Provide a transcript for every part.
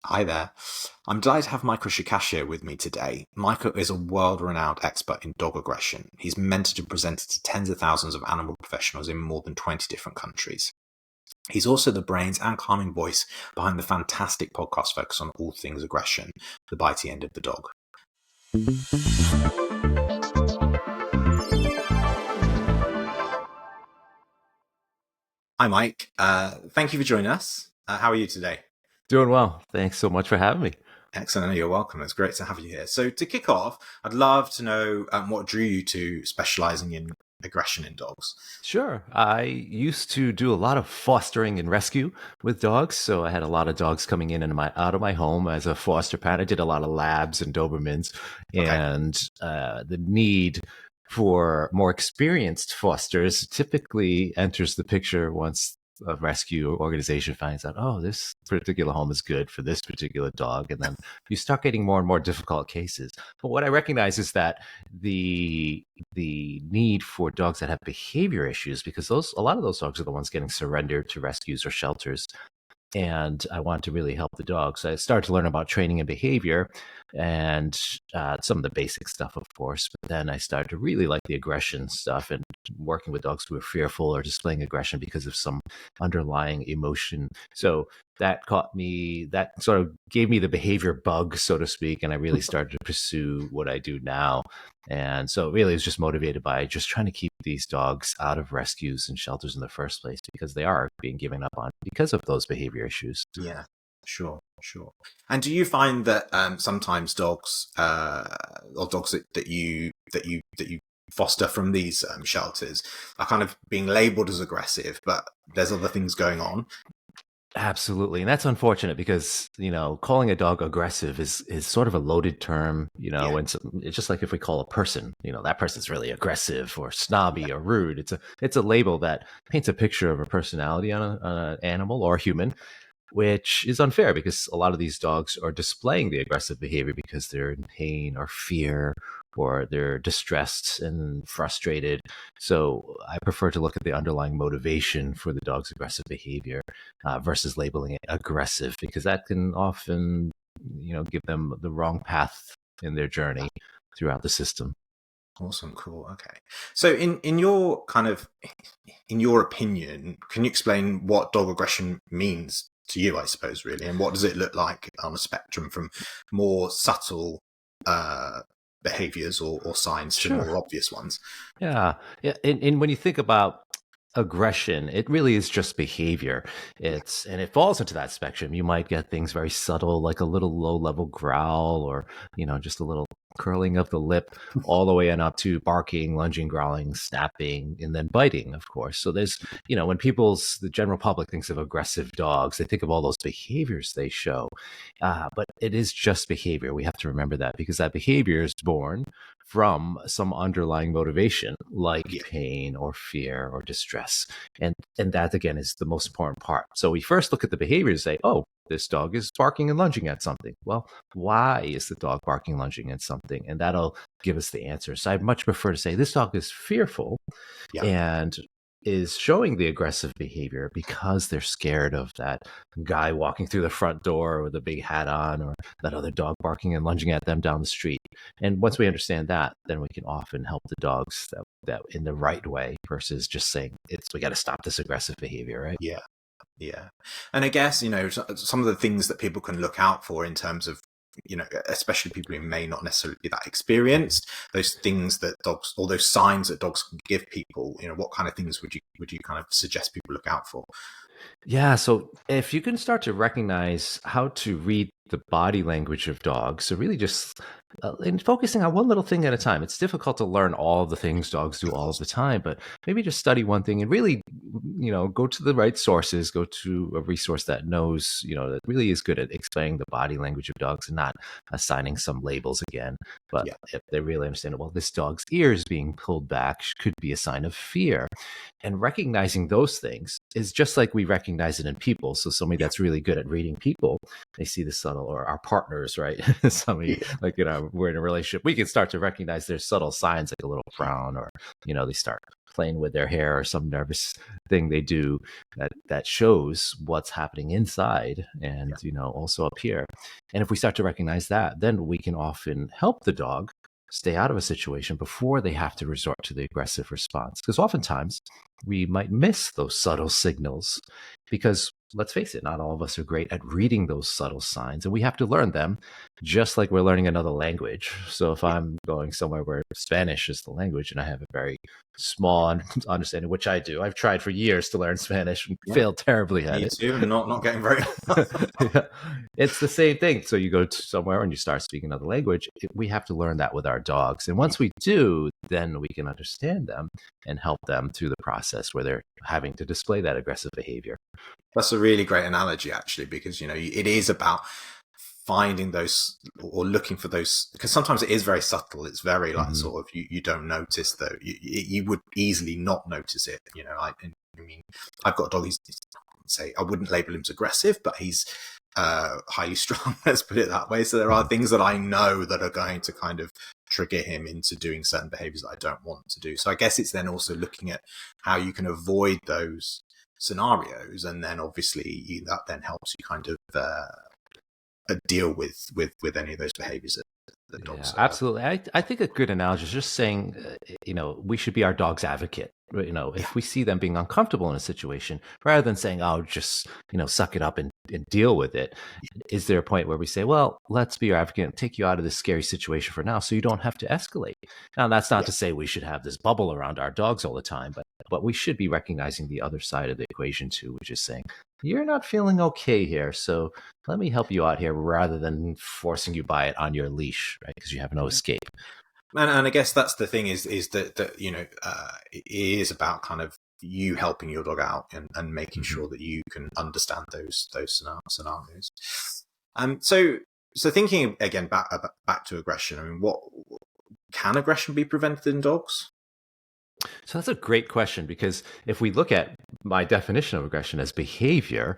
Hi there. I'm delighted to have Michael Shikashio with me today. Michael is a world-renowned expert in dog aggression. He's mentored and presented to tens of thousands of animal professionals in more than 20 different countries. He's also the brains and calming voice behind the fantastic podcast focused on all things aggression, The Bitey End of the Dog. Hi, Mike. Thank you for joining us. How are you today? Doing well. Thanks so much for having me. Excellent. You're welcome. It's great to have you here. So to kick off, I'd love to know what drew you to specializing in aggression in dogs. Sure. I used to do a lot of fostering and rescue with dogs. So I had a lot of dogs coming in and out of my home as a foster parent. I did a lot of labs and Dobermans, Okay. and the need for more experienced fosters typically enters the picture once a rescue organization finds out, oh, this particular home is good for this particular dog. And then you start getting more and more difficult cases. But what I recognize is that the need for dogs that have behavior issues, because a lot of those dogs are the ones getting surrendered to rescues or shelters, and I want to really help the dog. So I started to learn about training and behavior and some of the basic stuff, of course. But then I started to really like the aggression stuff and working with dogs who are fearful or displaying aggression because of some underlying emotion. So that sort of gave me the behavior bug, so to speak. And I really started to pursue what I do now. And so really it's just motivated by just trying to keep these dogs out of rescues and shelters in the first place, because they are being given up on because of those behavior issues. Yeah, sure. And do you find that sometimes dogs or dogs that you foster from these shelters are kind of being labeled as aggressive, but there's other things going on? Absolutely. And that's unfortunate because, calling a dog aggressive is sort of a loaded term, Yeah. and it's just like if we call a person, that person's really aggressive or snobby or rude. It's a label that paints a picture of a personality on an animal or human, which is unfair because a lot of these dogs are displaying the aggressive behavior because they're in pain or fear or they're distressed and frustrated. So I prefer to look at the underlying motivation for the dog's aggressive behavior versus labeling it aggressive, because that can often, give them the wrong path in their journey throughout the system. Awesome. Cool. Okay. So in your in your opinion, can you explain what dog aggression means to you, I suppose, really? And what does it look like on a spectrum from more subtle behaviors or signs to Sure. more obvious ones? Yeah. Yeah. And when you think about aggression, it really is just behavior. And it falls into that spectrum. You might get things very subtle, like a little low level growl or, just a little curling of the lip, all the way on up to barking, lunging, growling, snapping, and then biting, of course. So there's, when the general public thinks of aggressive dogs, they think of all those behaviors they show. But it is just behavior. We have to remember that, because that behavior is born from some underlying motivation like Yeah. pain or fear or distress. And that, again, is the most important part. So we first look at the behavior and say, oh, this dog is barking and lunging at something. Well, why is the dog barking, lunging at something? And that'll give us the answer. So I'd much prefer to say this dog is fearful Yeah. and is showing the aggressive behavior because they're scared of that guy walking through the front door with a big hat on, or that other dog barking and lunging at them down the street. And once we understand that, then we can often help the dogs that in the right way versus just saying we got to stop this aggressive behavior, right? Yeah. Yeah. And I guess, some of the things that people can look out for in terms of, especially people who may not necessarily be that experienced, those things that dogs, or those signs that dogs can give people, what kind of things would you kind of suggest people look out for? Yeah, so if you can start to recognize how to read the body language of dogs, so really just and focusing on one little thing at a time. It's difficult to learn all of the things dogs do Of all of course. the time, but maybe just study one thing and really, go to the right sources, go to a resource that knows, that really is good at explaining the body language of dogs and not assigning some labels again. But Yeah. if they really understand, well, this dog's ears being pulled back could be a sign of fear. And recognizing those things is just like we recognize it in people. So somebody that's really good at reading people, they see the subtle, or our partners, right? Somebody like, we're in a relationship, we can start to recognize their subtle signs, like a little frown, or, they start playing with their hair, or some nervous thing they do that shows what's happening inside, and, also up here. And if we start to recognize that, then we can often help the dog stay out of a situation before they have to resort to the aggressive response. Because oftentimes we might miss those subtle signals, because let's face it, not all of us are great at reading those subtle signs, and we have to learn them just like we're learning another language. So if I'm going somewhere where Spanish is the language and I have a very small understanding, which I do, I've tried for years to learn Spanish and failed terribly at Me it. too, and not getting very Yeah. It's the same thing. So you go to somewhere and you start speaking another language. We have to learn that with our dogs. And once we do, then we can understand them and help them through the process where they're having to display that aggressive behavior. That's a really great analogy, actually, because, it is about finding those, or looking for those, because sometimes it is very subtle. It's very like sort of, you don't notice, though. You would easily not notice it. I've got a dog. I wouldn't label him as aggressive, but he's highly strong, let's put it that way. So there are things that I know that are going to kind of trigger him into doing certain behaviors that I don't want to do. So I guess it's then also looking at how you can avoid those scenarios, and then obviously that then helps you kind of deal with any of those behaviors that dogs are. Absolutely. I think a good analogy is just saying, we should be our dog's advocate. If we see them being uncomfortable in a situation, rather than saying, "Oh, just suck it up and deal with it," is there a point where we say, "Well, let's be your advocate and take you out of this scary situation for now, so you don't have to escalate"? Now, that's not to say we should have this bubble around our dogs all the time, but we should be recognizing the other side of the equation too, which is saying, "You're not feeling okay here, so let me help you out here," rather than forcing you by it on your leash, right? Because you have no escape. And I guess that's the thing is that it is about kind of you helping your dog out and making sure that you can understand those scenarios. So thinking again back to aggression. I mean, what can aggression be prevented in dogs? So that's a great question, because if we look at my definition of aggression as behavior,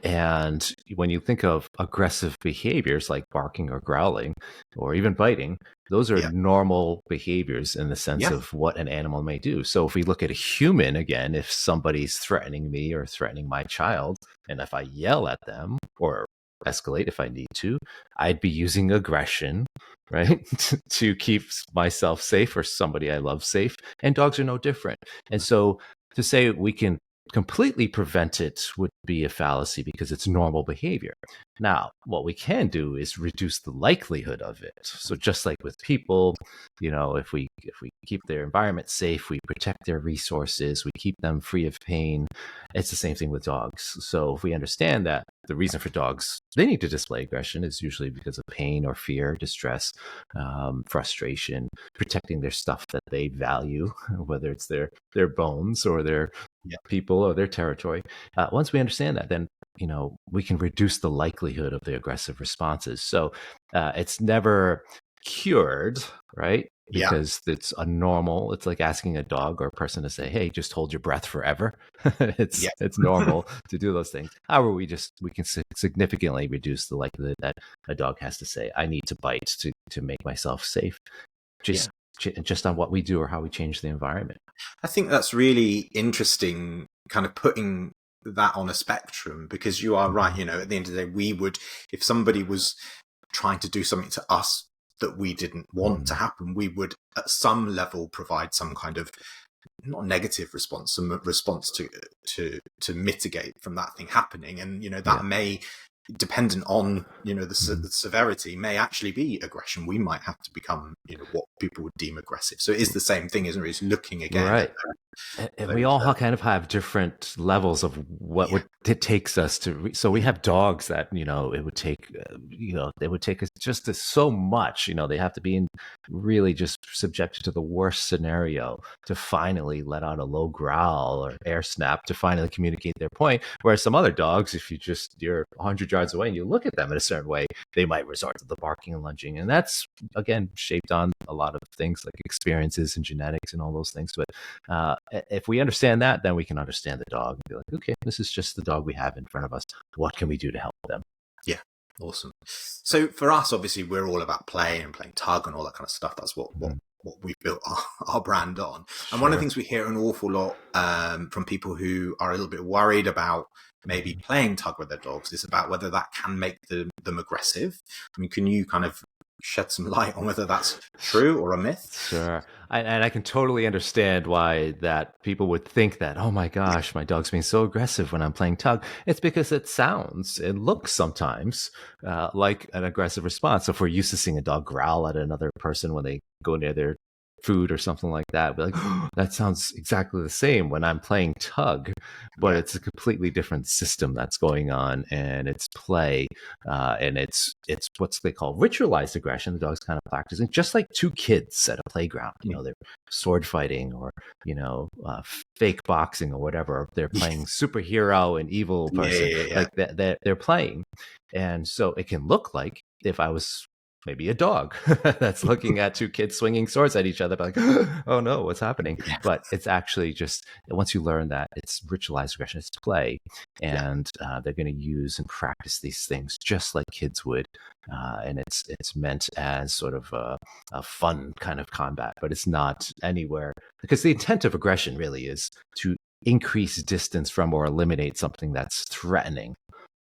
and when you think of aggressive behaviors like barking or growling or even biting, those are normal behaviors in the sense of what an animal may do. So if we look at a human, again, if somebody's threatening me or threatening my child, and if I yell at them or escalate if I need to, I'd be using aggression, right, to keep myself safe or somebody I love safe. And dogs are no different. And so to say we can completely prevent it would be a fallacy, because it's normal behavior. Now, what we can do is reduce the likelihood of it. So just like with people, if we keep their environment safe, we protect their resources, we keep them free of pain, it's the same thing with dogs. So if we understand that the reason for dogs, they need to display aggression, is usually because of pain or fear, distress, frustration, protecting their stuff that they value, whether it's their bones or their people or their territory. Once we understand that, then we can reduce the likelihood of the aggressive responses. So it's never cured, right? Because it's it's like asking a dog or a person to say, "Hey, just hold your breath forever." It's normal to do those things. However, we can significantly reduce the likelihood that a dog has to say, "I need to bite to make myself safe," just on what we do or how we change the environment. I think that's really interesting, kind of putting that on a spectrum, because you are right. At the end of the day, we would, if somebody was trying to do something to us that we didn't want to happen, we would at some level provide some kind of not negative response, some response to mitigate from that thing happening. And that may, dependent on the severity, may actually be aggression. We might have to become what people would deem aggressive. So it is the same thing, isn't it? It's looking again right. And we all kind of have different levels of what it takes us to. So we have dogs that it would take they would take us just so much. They have to be really just subjected to the worst scenario to finally let out a low growl or air snap to finally communicate their point. Whereas some other dogs, if you're 100 yards away and you look at them in a certain way, they might resort to the barking and lunging, and that's again shaped on a lot of things like experiences and genetics and all those things. But if we understand that, then we can understand the dog and be like, okay, this is just the dog we have in front of us. What can we do to help them? Yeah. Awesome. So for us, obviously, we're all about play and playing tug and all that kind of stuff. That's what we built our brand on. And one of the things we hear an awful lot from people who are a little bit worried about maybe playing tug with their dogs is about whether that can make them aggressive. I mean, can you kind of shed some light on whether that's true or a myth? Sure. And I can totally understand why that people would think that, oh my gosh, my dog's being so aggressive when I'm playing tug. It's because it looks sometimes like an aggressive response. So if we're used to seeing a dog growl at another person when they go near their food or something like that, we're like, oh, that sounds exactly the same when I'm playing tug, but it's a completely different system that's going on, and it's play, and it's what they call ritualized aggression. The dog's kind of practicing, just like two kids at a playground. They're sword fighting or fake boxing or whatever. They're playing superhero and evil person, like that. They're playing, and so it can look like if I was maybe a dog that's looking at two kids swinging swords at each other, like, oh no, what's happening? But it's actually just, once you learn that, it's ritualized aggression, it's play. And they're going to use and practice these things just like kids would. And it's meant as sort of a fun kind of combat, but it's not anywhere, because the intent of aggression really is to increase distance from or eliminate something that's threatening.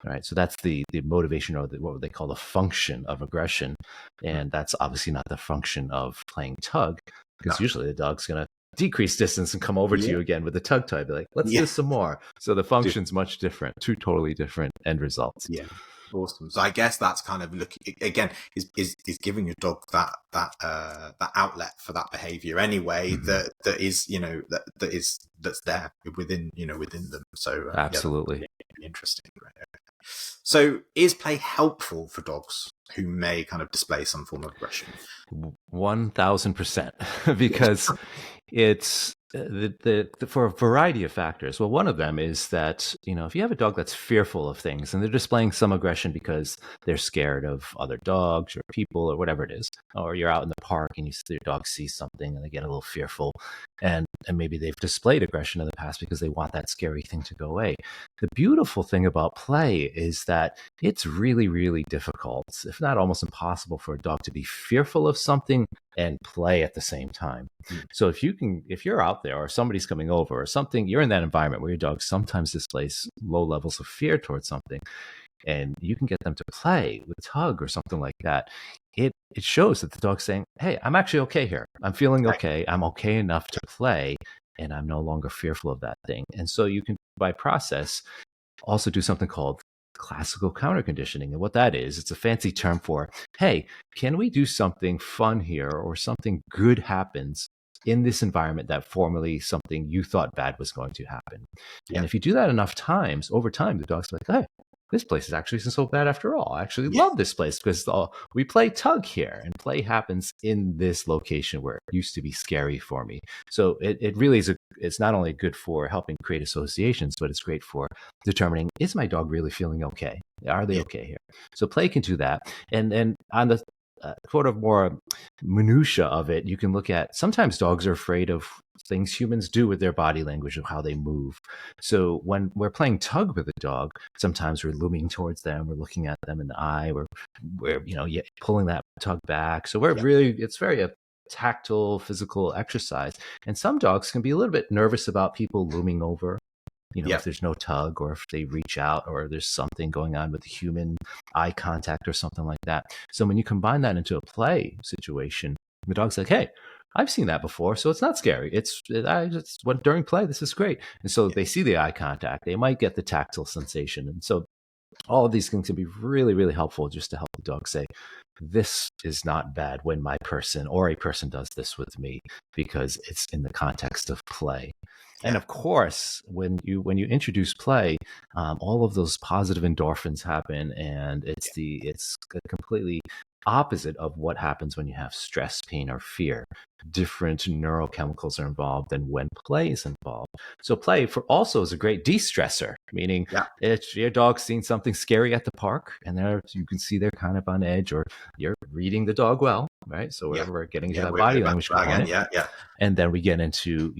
All right, so that's the motivation, or what they call the function of aggression, and that's obviously not the function of playing tug, because usually the dog's going to decrease distance and come over to you again with the tug toy, be like, let's do some more. So the function's much different, two totally different end results. Yeah, awesome. So I guess that's kind of looking again is giving your dog that outlet for that behavior anyway, that is that's there within them. So absolutely interesting. Right? So is play helpful for dogs who may kind of display some form of aggression? 1000%, because it's for a variety of factors. Well, one of them is that, if you have a dog that's fearful of things and they're displaying some aggression because they're scared of other dogs or people or whatever it is, or you're out in the park and your dog sees something and they get a little fearful, and maybe they've displayed aggression in the past because they want that scary thing to go away. The beautiful thing about play is that it's really, really difficult, if not almost impossible, for a dog to be fearful of something and play at the same time. So if you're out there or somebody's coming over or something, you're in that environment where your dog sometimes displays low levels of fear towards something, and you can get them to play with tug or something like that, it shows that the dog's saying, hey, I'm actually okay here. I'm feeling okay. I'm okay enough to play, and I'm no longer fearful of that thing. And so you can, by process, also do something called classical counter conditioning. And what that is, it's a fancy term for, hey, can we do something fun here, or something good happens in this environment that formerly something you thought bad was going to happen. And if you do that enough times, over time, the dog's like, hey, this place is actually so bad after all. I actually love this place because we play tug here, and play happens in this location where it used to be scary for me. So it really is it's not only good for helping create associations, but it's great for determining, is my dog really feeling okay? Are they okay here? So play can do that. And then on the sort of more minutia of it, you can look at, sometimes dogs are afraid of things humans do with their body language, of how they move. So when we're playing tug with a dog, sometimes we're looming towards them, we're looking at them in the eye, we're pulling that tug back. So we're really, it's very a tactile, physical exercise. And some dogs can be a little bit nervous about people looming over. If there's no tug, or if they reach out, or there's something going on with human eye contact or something like that. So when you combine that into a play situation, the dog's like, hey, I've seen that before, so it's not scary. During play, this is great. And so they see the eye contact, they might get the tactile sensation. And so all of these things can be really, really helpful, just to help the dog say, this is not bad when my person or a person does this with me, because it's in the context of play. And of course, when you introduce play, all of those positive endorphins happen, and it's completely opposite of what happens when you have stress, pain, or fear. different neurochemicals are involved and when play is involved. So play for also is a great de-stressor, meaning Yeah. if your dog's seen something scary at the park and you can see they're kind of on edge, or you're reading the dog well, right? So Yeah. we're getting to that We're body back language to that again. component. Yeah. And then we get into,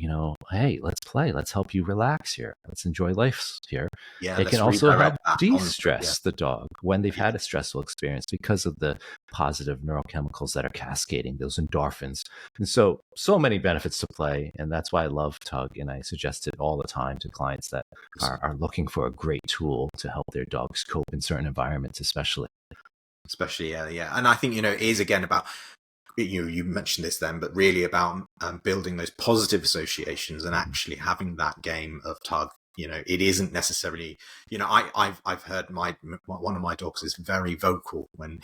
hey, let's play. Let's help you relax here. Let's enjoy life here. Yeah. It can Let's also help redirect that on. Yeah. de-stress the dog when they've Yeah. had a stressful experience because of the positive neurochemicals that are cascading, those endorphins. And so many benefits to play. And that's why I love Tug. And I suggest it all the time to clients that are looking for a great tool to help their dogs cope in certain environments, especially. Yeah. And I think, it is again about, you mentioned this then, but really about building those positive associations and actually having that game of Tug. It isn't necessarily, I've heard one of my dogs is very vocal when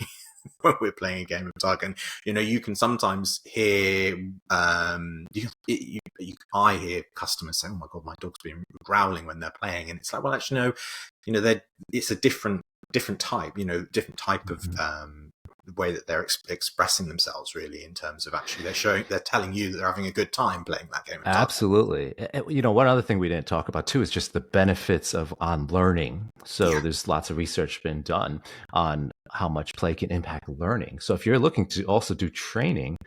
when we're playing a game of Tug, and you can sometimes hear I hear customers say, "Oh my god, my dog's been growling when they're playing," and it's like, well, actually, no, it's a different type, different type of the way that they're expressing themselves, really, in terms of actually they're telling you that they're having a good time playing that game of Tug. Absolutely. One other thing we didn't talk about too is just the benefits on learning. So there's lots of research been done on how much play can impact learning. So if you're looking to also do training,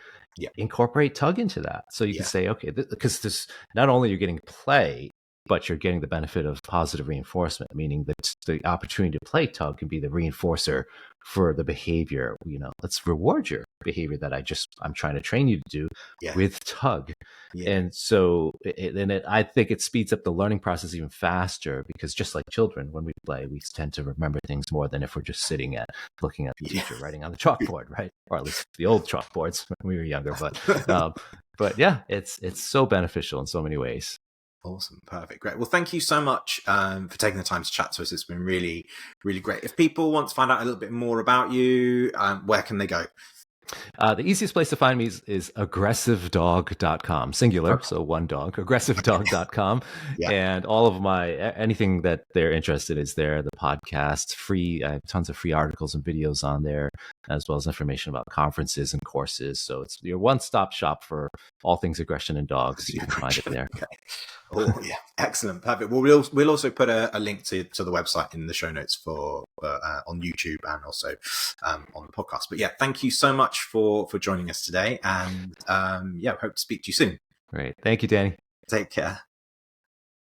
incorporate Tug into that. So you can say, okay, because this not only you're getting play, but you're getting the benefit of positive reinforcement, meaning that the opportunity to play Tug can be the reinforcer for the behavior. Let's reward your behavior that I'm trying to train you to do with Tug. And so I think it speeds up the learning process even faster, because just like children, when we play, we tend to remember things more than if we're just looking at the teacher writing on the chalkboard, right? Or at least the old chalkboards when we were younger. But yeah, it's so beneficial in so many ways. Awesome. Perfect. Great. Well, thank you so much for taking the time to chat to us. It's been really, really great. If people want to find out a little bit more about you, where can they go? The easiest place to find me is aggressivedog.com, singular, so one dog, aggressivedog.com. And all of anything that they're interested in is there. The podcast, free, I have tons of free articles and videos on there, as well as information about conferences and courses. So it's your one-stop shop for all things aggression in dogs. You can find it there. Okay. Oh, yeah. Excellent. Perfect. Well, we'll also put a link to the website in the show notes for on YouTube and also on the podcast. But yeah, thank you so much for joining us today. And hope to speak to you soon. Great. Thank you, Danny. Take care.